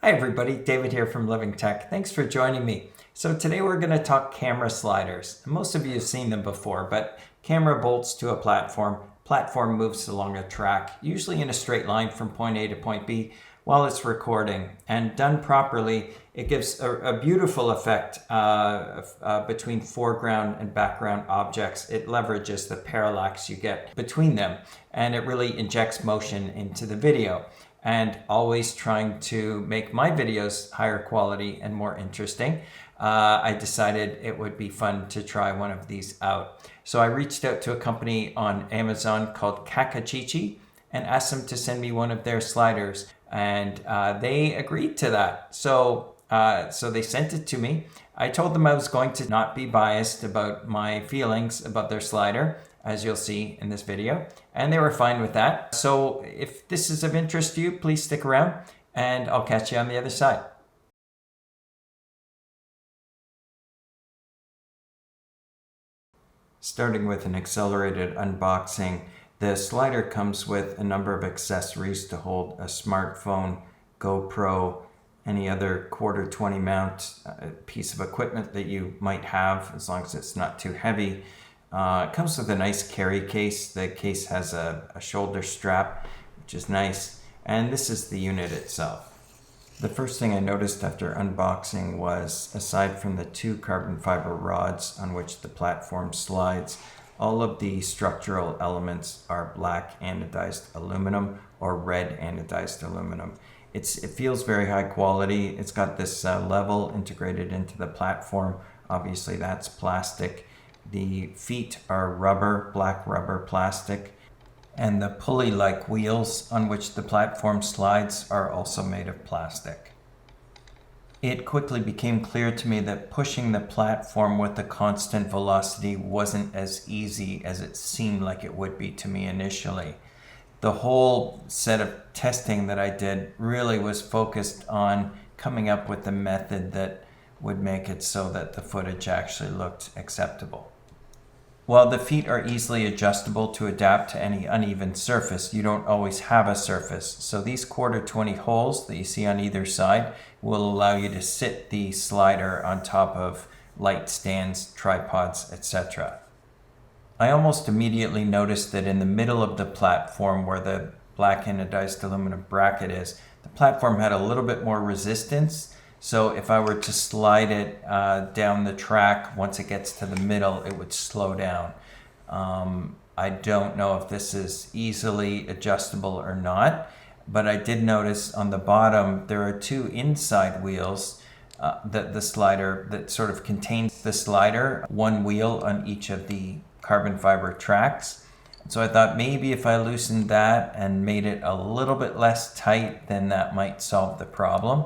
Hi everybody, David here from Living Tech. Thanks for joining me. So today we're going to talk camera sliders. Most of you have seen them before, but camera bolts to a platform moves along a track, usually in a straight line from point A to point B while it's recording. And done properly, it gives a beautiful effect between foreground and background objects. It leverages the parallax you get between them, and it really injects motion into the video. And always trying to make my videos higher quality and more interesting, I decided it would be fun to try one of these out. So I reached out to a company on Amazon called Kakacici and asked them to send me one of their sliders, and they agreed to that. So they sent it to me. I told them I was going to not be biased about my feelings about their slider, as you'll see in this video, and they were fine with that. So if this is of interest to you, please stick around and I'll catch you on the other side. Starting with an accelerated unboxing, the slider comes with a number of accessories to hold a smartphone, GoPro, any other quarter 20 mount piece of equipment that you might have, as long as it's not too heavy. It comes with a nice carry case. The case has a shoulder strap, which is nice. And this is the unit itself. The first thing I noticed after unboxing was, aside from the two carbon fiber rods on which the platform slides, all of the structural elements are black anodized aluminum or red anodized aluminum. It feels very high quality. It's got this level integrated into the platform. Obviously that's plastic. The feet are rubber, black rubber plastic, and the pulley-like wheels on which the platform slides are also made of plastic. It quickly became clear to me that pushing the platform with a constant velocity wasn't as easy as it seemed like it would be to me initially. The whole set of testing that I did really was focused on coming up with a method that would make it so that the footage actually looked acceptable. While the feet are easily adjustable to adapt to any uneven surface, you don't always have a surface. So these quarter 20 holes that you see on either side will allow you to sit the slider on top of light stands, tripods, etc. I almost immediately noticed that in the middle of the platform, where the black anodized aluminum bracket is, the platform had a little bit more resistance. So if I were to slide it down the track, once it gets to the middle, it would slow down. I don't know if this is easily adjustable or not, but I did notice on the bottom there are two inside wheels that the slider that sort of contains the slider, one wheel on each of the carbon fiber tracks. So I thought maybe if I loosened that and made it a little bit less tight, then that might solve the problem.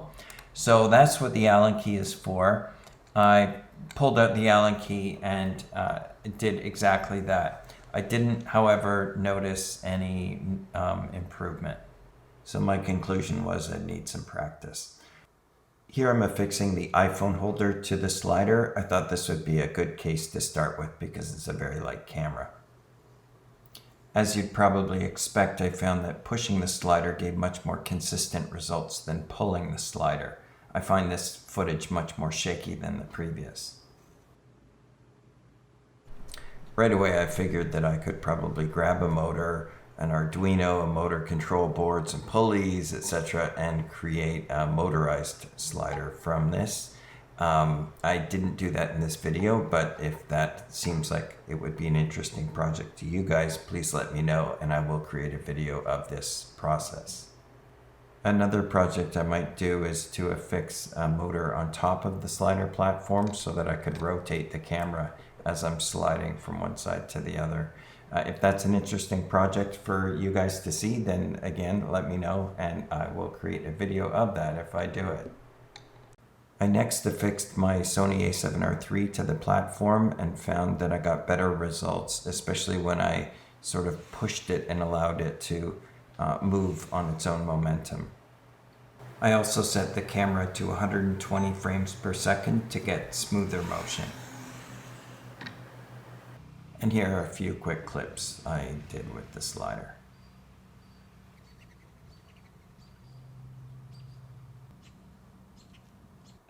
So that's what the Allen key is for. I pulled out the Allen key and it did exactly that. I didn't, however, notice any improvement. So my conclusion was I'd need some practice. Here I'm affixing the iPhone holder to the slider. I thought this would be a good case to start with because it's a very light camera. As you'd probably expect, I found that pushing the slider gave much more consistent results than pulling the slider. I find this footage much more shaky than the previous. Right away I figured that I could probably grab a motor, an Arduino, a motor control board, some pulleys, etc., and create a motorized slider from this. I didn't do that in this video, but if that seems like it would be an interesting project to you guys, please let me know and I will create a video of this process. Another project I might do is to affix a motor on top of the slider platform so that I could rotate the camera as I'm sliding from one side to the other. If that's an interesting project for you guys to see, then again, let me know and I will create a video of that if I do it. I next affixed my Sony a7R III to the platform and found that I got better results, especially when I sort of pushed it and allowed it to move on its own momentum. I also set the camera to 120 frames per second to get smoother motion. And here are a few quick clips I did with the slider.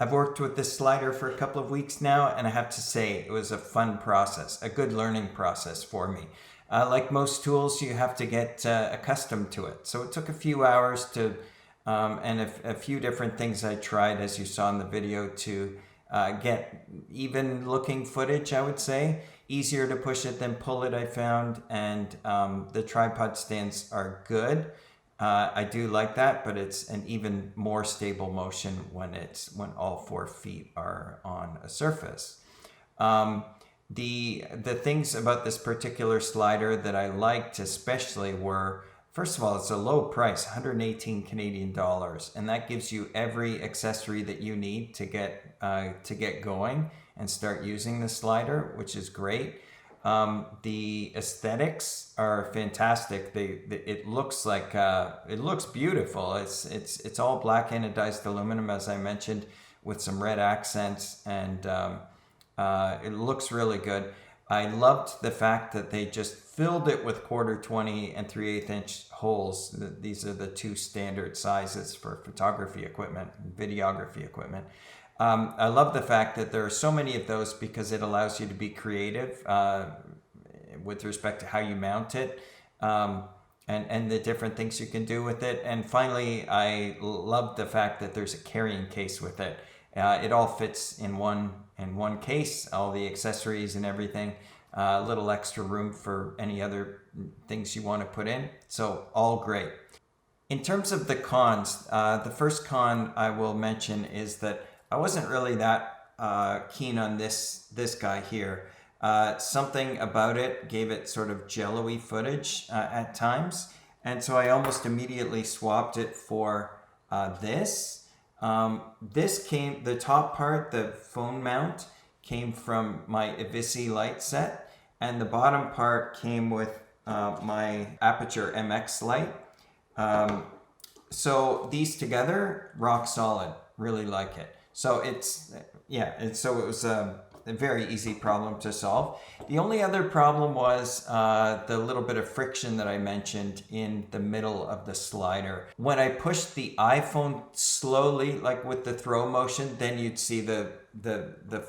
I've worked with this slider for a couple of weeks now, and I have to say it was a fun process, a good learning process for me. Like most tools, you have to get accustomed to it. So it took a few hours to, and a few different things I tried, as you saw in the video, to get even looking footage, I would say. Easier to push it than pull it, I found, and the tripod stands are good. I do like that, but it's an even more stable motion when all 4 feet are on a surface. The things about this particular slider that I liked especially were, first of all, it's a low price, 118 Canadian dollars, and that gives you every accessory that you need to get going and start using the slider, which is great. The aesthetics are fantastic. It looks like it looks beautiful. It's all black anodized aluminum, as I mentioned, with some red accents, and it looks really good. I loved the fact that they just filled it with 1/4-20 and 3/8 inch holes. These are the 2 standard sizes for photography equipment and videography equipment. I love the fact that there are so many of those because it allows you to be creative with respect to how you mount it and the different things you can do with it. And finally, I love the fact that there's a carrying case with it. It all fits in one case, all the accessories and everything. A little extra room for any other things you want to put in. So all great. In terms of the cons, the first con I will mention is that I wasn't really that keen on this guy here. Something about it gave it sort of jello-y footage at times, and so I almost immediately swapped it for this. The top part, the phone mount, came from my Avisi light set, and the bottom part came with my Aperture MX light. So these together, rock solid, really like it. So it was a very easy problem to solve. The only other problem was the little bit of friction that I mentioned in the middle of the slider. When I pushed the iPhone slowly, like with the throw motion, then you'd see the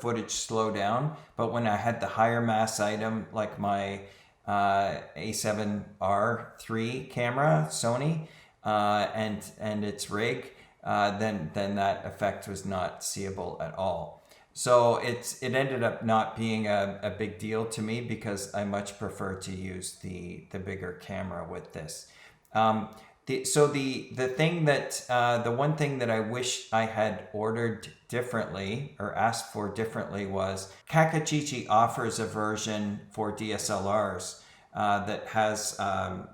footage slow down. But when I had the higher mass item, like my A7R3 camera, Sony, and its rig, then that effect was not seeable at all. So it ended up not being a big deal to me because I much prefer to use the bigger camera with this. The one thing that I wish I had ordered differently or asked for differently was Kakacici offers a version for DSLRs that has an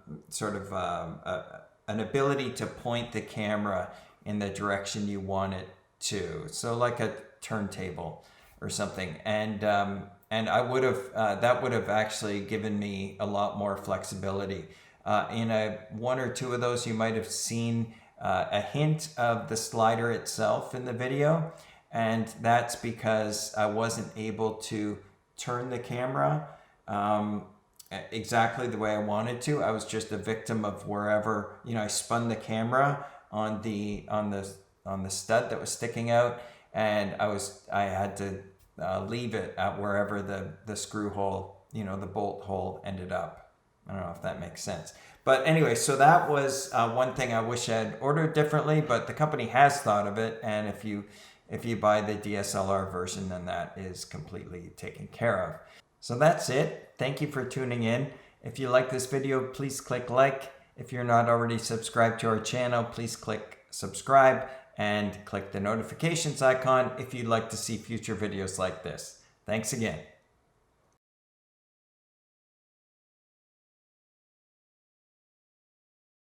ability to point the camera in the direction you want it to. So like a turntable or something, and I would have that would have actually given me a lot more flexibility. In one or two of those, you might have seen a hint of the slider itself in the video, and that's because I wasn't able to turn the camera exactly the way I wanted to. I was just a victim of wherever, I spun the camera on the stud that was sticking out, and I had to leave it at wherever the screw hole, the bolt hole ended up. I don't know if that makes sense. But anyway, so that was one thing I wish I had ordered differently, but the company has thought of it, and if you buy the DSLR version, then that is completely taken care of. So that's it. Thank you for tuning in. If you like this video, please click like. If you're not already subscribed to our channel, please click subscribe and click the notifications icon if you'd like to see future videos like this. Thanks again.